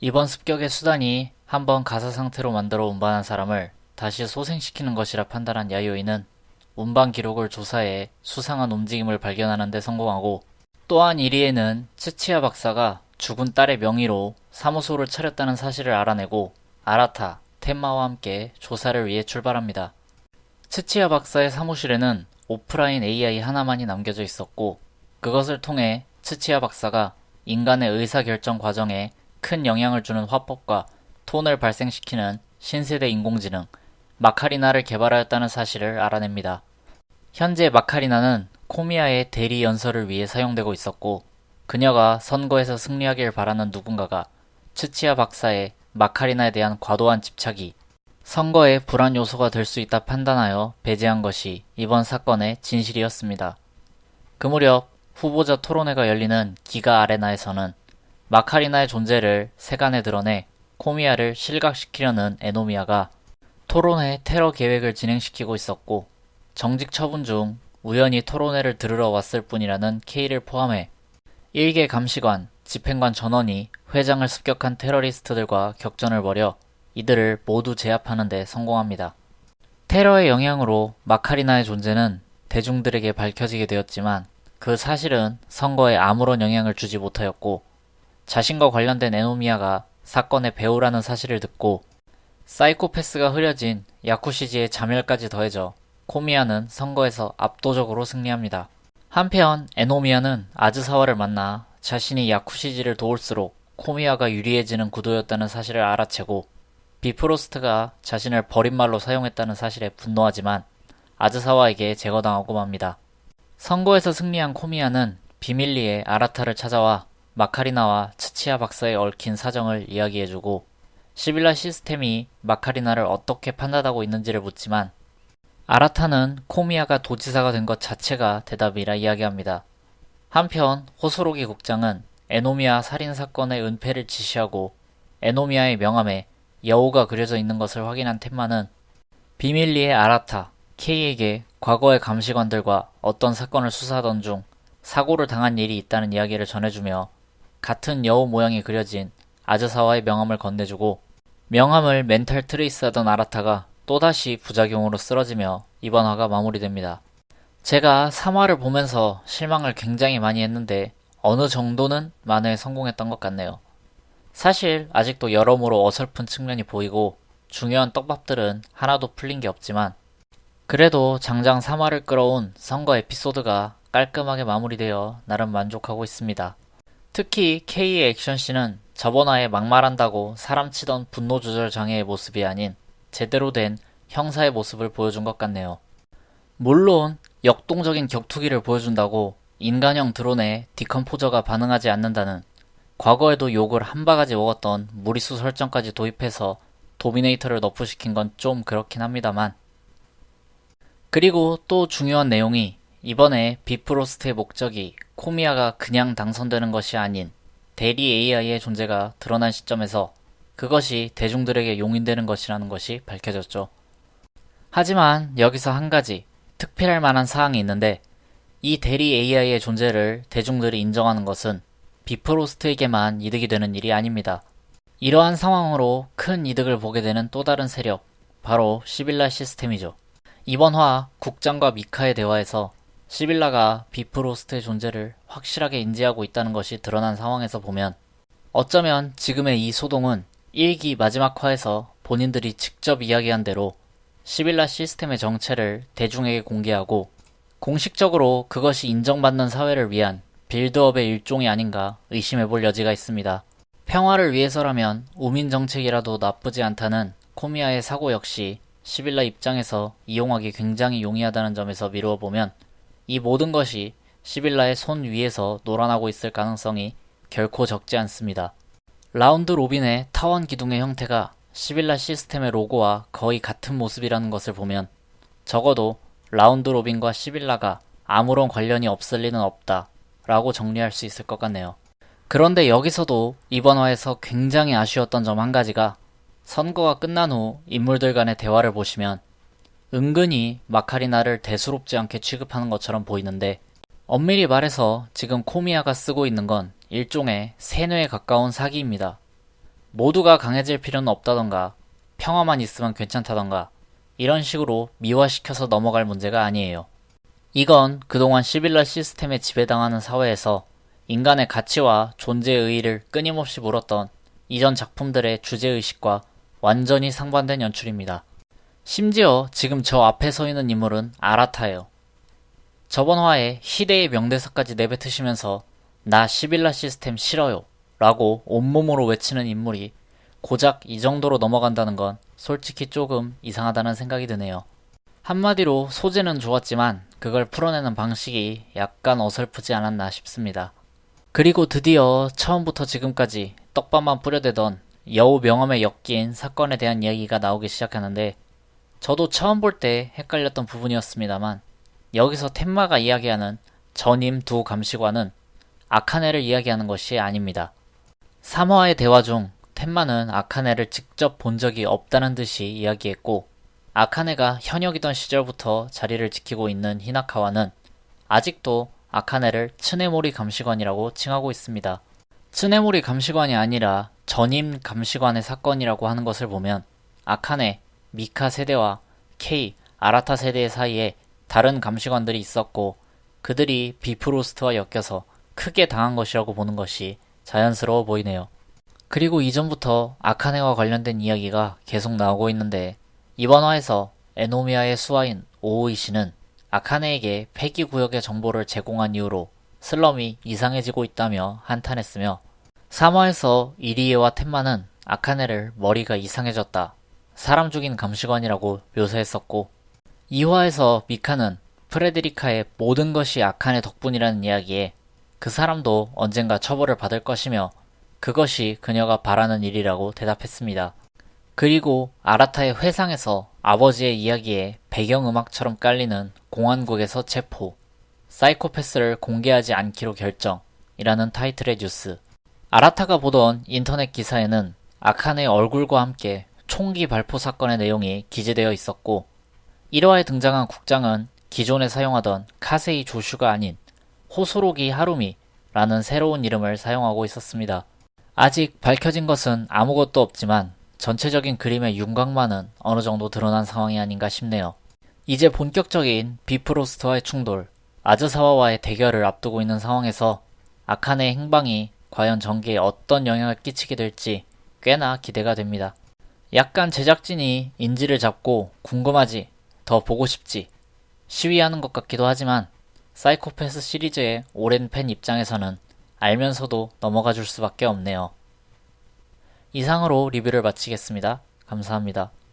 이번 습격의 수단이 한번 가사 상태로 만들어 운반한 사람을 다시 소생시키는 것이라 판단한 야요이는 운반 기록을 조사해 수상한 움직임을 발견하는 데 성공하고, 또한 1위에는 츠치야 박사가 죽은 딸의 명의로 사무소를 차렸다는 사실을 알아내고 아라타, 텐마와 함께 조사를 위해 출발합니다. 츠치야 박사의 사무실에는 오프라인 AI 하나만이 남겨져 있었고, 그것을 통해 츠치야 박사가 인간의 의사결정 과정에 큰 영향을 주는 화법과 톤을 발생시키는 신세대 인공지능 마카리나를 개발하였다는 사실을 알아냅니다. 현재 마카리나는 코미야의 대리 연설을 위해 사용되고 있었고, 그녀가 선거에서 승리하길 바라는 누군가가 츠치야 박사의 마카리나에 대한 과도한 집착이 선거의 불안 요소가 될 수 있다 판단하여 배제한 것이 이번 사건의 진실이었습니다. 그 무렵 후보자 토론회가 열리는 기가 아레나에서는 마카리나의 존재를 세간에 드러내 코미야를 실각시키려는 에노미야가 토론회 테러 계획을 진행시키고 있었고, 정직 처분 중 우연히 토론회를 들으러 왔을 뿐이라는 K를 포함해 일개 감시관, 집행관 전원이 회장을 습격한 테러리스트들과 격전을 벌여 이들을 모두 제압하는 데 성공합니다. 테러의 영향으로 마카리나의 존재는 대중들에게 밝혀지게 되었지만 그 사실은 선거에 아무런 영향을 주지 못하였고, 자신과 관련된 에노미야가 사건의 배우라는 사실을 듣고 사이코패스가 흐려진 야쿠시지의 자멸까지 더해져 코미야는 선거에서 압도적으로 승리합니다. 한편 에노미야는 아즈사와를 만나 자신이 야쿠시지를 도울수록 코미야가 유리해지는 구도였다는 사실을 알아채고, 비프로스트가 자신을 버린말로 사용했다는 사실에 분노하지만 아즈사와에게 제거당하고 맙니다. 선거에서 승리한 코미야는 비밀리에 아라타를 찾아와 마카리나와 츠치야 박사에 얽힌 사정을 이야기해주고, 시빌라 시스템이 마카리나를 어떻게 판단하고 있는지를 묻지만 아라타는 코미야가 도지사가 된 것 자체가 대답이라 이야기합니다. 한편 호소로기 국장은 에노미야 살인사건의 은폐를 지시하고 에노미야의 명함에 여우가 그려져 있는 것을 확인한 텐마는 비밀리에 아라타, K에게 과거의 감시관들과 어떤 사건을 수사하던 중 사고를 당한 일이 있다는 이야기를 전해주며 같은 여우 모양이 그려진 아즈사와의 명함을 건네주고, 명함을 멘탈 트레이스하던 아라타가 또다시 부작용으로 쓰러지며 이번 화가 마무리됩니다. 제가 3화를 보면서 실망을 굉장히 많이 했는데 어느 정도는 만회에 성공했던 것 같네요. 사실 아직도 여러모로 어설픈 측면이 보이고 중요한 떡밥들은 하나도 풀린 게 없지만, 그래도 장장 3화를 끌어온 선거 에피소드가 깔끔하게 마무리되어 나름 만족하고 있습니다. 특히 K의 액션씬은 저번화에 막말한다고 사람 치던 분노 조절 장애의 모습이 아닌 제대로 된 형사의 모습을 보여준 것 같네요. 물론 역동적인 격투기를 보여준다고 인간형 드론에 디컴포저가 반응하지 않는다는, 과거에도 욕을 한 바가지 먹었던 무리수 설정까지 도입해서 도미네이터를 너프시킨 건 좀 그렇긴 합니다만, 그리고 또 중요한 내용이 이번에 비프로스트의 목적이 코미야가 그냥 당선되는 것이 아닌 대리 AI의 존재가 드러난 시점에서 그것이 대중들에게 용인되는 것이라는 것이 밝혀졌죠. 하지만 여기서 한 가지 특별할 만한 사항이 있는데, 이 대리 AI의 존재를 대중들이 인정하는 것은 비프로스트에게만 이득이 되는 일이 아닙니다. 이러한 상황으로 큰 이득을 보게 되는 또 다른 세력, 바로 시빌라 시스템이죠. 이번 화 국장과 미카의 대화에서 시빌라가 비프로스트의 존재를 확실하게 인지하고 있다는 것이 드러난 상황에서 보면, 어쩌면 지금의 이 소동은 1기 마지막 화에서 본인들이 직접 이야기한 대로 시빌라 시스템의 정체를 대중에게 공개하고 공식적으로 그것이 인정받는 사회를 위한 빌드업의 일종이 아닌가 의심해볼 여지가 있습니다. 평화를 위해서라면 우민 정책이라도 나쁘지 않다는 코미야의 사고 역시 시빌라 입장에서 이용하기 굉장히 용이하다는 점에서 미루어 보면 이 모든 것이 시빌라의 손 위에서 놀아나고 있을 가능성이 결코 적지 않습니다. 라운드 로빈의 타원 기둥의 형태가 시빌라 시스템의 로고와 거의 같은 모습이라는 것을 보면 적어도 라운드 로빈과 시빌라가 아무런 관련이 없을 리는 없다 라고 정리할 수 있을 것 같네요. 그런데 여기서도 이번 화에서 굉장히 아쉬웠던 점 한 가지가, 선거가 끝난 후 인물들 간의 대화를 보시면 은근히 마카리나를 대수롭지 않게 취급하는 것처럼 보이는데, 엄밀히 말해서 지금 코미야가 쓰고 있는 건 일종의 세뇌에 가까운 사기입니다. 모두가 강해질 필요는 없다던가 평화만 있으면 괜찮다던가 이런 식으로 미화시켜서 넘어갈 문제가 아니에요. 이건 그동안 시빌러 시스템에 지배당하는 사회에서 인간의 가치와 존재의 의의를 끊임없이 물었던 이전 작품들의 주제의식과 완전히 상반된 연출입니다. 심지어 지금 저 앞에 서 있는 인물은 아라타예요. 저번 화에 희대의 명대사까지 내뱉으시면서 나 시빌라 시스템 싫어요 라고 온몸으로 외치는 인물이 고작 이 정도로 넘어간다는 건 솔직히 조금 이상하다는 생각이 드네요. 한마디로 소재는 좋았지만 그걸 풀어내는 방식이 약간 어설프지 않았나 싶습니다. 그리고 드디어 처음부터 지금까지 떡밥만 뿌려대던 여우 명함에 엮인 사건에 대한 이야기가 나오기 시작하는데 저도 처음 볼 때 헷갈렸던 부분이었습니다만 여기서 텐마가 이야기하는 전임 두 감시관은 아카네를 이야기하는 것이 아닙니다. 3화의 대화 중 텐마는 아카네를 직접 본 적이 없다는 듯이 이야기했고 아카네가 현역이던 시절부터 자리를 지키고 있는 히나카와는 아직도 아카네를 츠네모리 감시관이라고 칭하고 있습니다. 츠네모리 감시관이 아니라 전임 감시관의 사건이라고 하는 것을 보면 아카네, 미카 세대와 케이, 아라타 세대 사이에 다른 감시관들이 있었고 그들이 비프로스트와 엮여서 크게 당한 것이라고 보는 것이 자연스러워 보이네요. 그리고 이전부터 아카네와 관련된 이야기가 계속 나오고 있는데 이번 화에서 에노미야의 수하인 오오이 씨는 아카네에게 폐기구역의 정보를 제공한 이후로 슬럼이 이상해지고 있다며 한탄했으며 3화에서 이리에와 텐마는 아카네를 머리가 이상해졌다, 사람 죽인 감시관이라고 묘사했었고 2화에서 미카는 프레드리카의 모든 것이 아카네 덕분이라는 이야기에 그 사람도 언젠가 처벌을 받을 것이며 그것이 그녀가 바라는 일이라고 대답했습니다. 그리고 아라타의 회상에서 아버지의 이야기에 배경음악처럼 깔리는 공안국에서 체포, 사이코패스를 공개하지 않기로 결정이라는 타이틀의 뉴스. 아라타가 보던 인터넷 기사에는 아카네의 얼굴과 함께 총기 발포 사건의 내용이 기재되어 있었고 1화에 등장한 국장은 기존에 사용하던 카세이 조슈가 아닌 호소로기 하루미라는 새로운 이름을 사용하고 있었습니다. 아직 밝혀진 것은 아무것도 없지만 전체적인 그림의 윤곽만은 어느 정도 드러난 상황이 아닌가 싶네요. 이제 본격적인 비프로스트와의 충돌, 아즈사와와의 대결을 앞두고 있는 상황에서 아카네의 행방이 과연 전개에 어떤 영향을 끼치게 될지 꽤나 기대가 됩니다. 약간 제작진이 인지를 잡고 궁금하지, 더 보고 싶지, 시위하는 것 같기도 하지만 사이코패스 시리즈의 오랜 팬 입장에서는 알면서도 넘어가 줄 수밖에 없네요. 이상으로 리뷰를 마치겠습니다. 감사합니다.